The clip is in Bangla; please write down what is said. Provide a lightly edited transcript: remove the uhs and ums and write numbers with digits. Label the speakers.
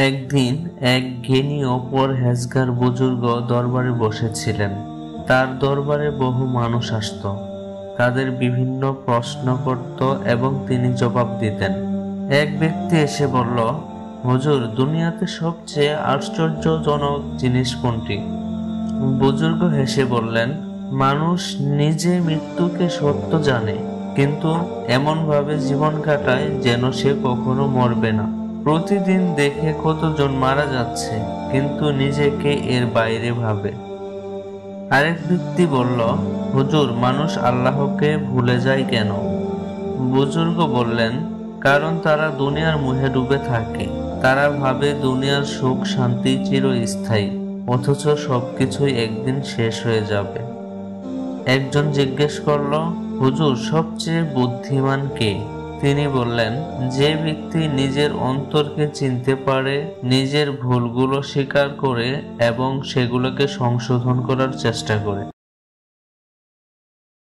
Speaker 1: একদিন এক জ্ঞানী ও পরহেজগার বুজুর্গ দরবারে বসেছিলেন। তার দরবারে বহু মানুষ আসত, তাদের বিভিন্ন প্রশ্ন করত এবং তিনি জবাব দিতেন। এক ব্যক্তি এসে বলল, হুজুর, দুনিয়াতে সবচেয়ে আশ্চর্যজনক জিনিস কোনটি? বুজুর্গ হেসে বললেন, মানুষ নিজে মৃত্যুকে সত্য জানে, কিন্তু এমনভাবে জীবন কাটায় যেন সে কখনো মরবে না। প্রতিদিন দেখে কতজন মারা যাচ্ছে, কিন্তু নিজেকে এর বাইরে ভাবে। আরেক ব্যক্তি বলল, হুজুর, মানুষ আল্লাহকে ভুলে যায় কেন? বুজুর্গ বললেন, কারণ তারা দুনিয়ার মোহে ডুবে থাকে। তারা ভাবে দুনিয়ার সুখ শান্তি চিরস্থায়ী, অথচ সবকিছুই একদিন শেষ হয়ে যাবে। একজন জিজ্ঞেস করল, হুজুর, সবচেয়ে বুদ্ধিমান কে? তিনি বললেন, যে ব্যক্তি নিজের অন্তরকে চিনতে পারে, নিজের ভুলগুলো স্বীকার করে এবং সেগুলোকে সংশোধন করার চেষ্টা করে।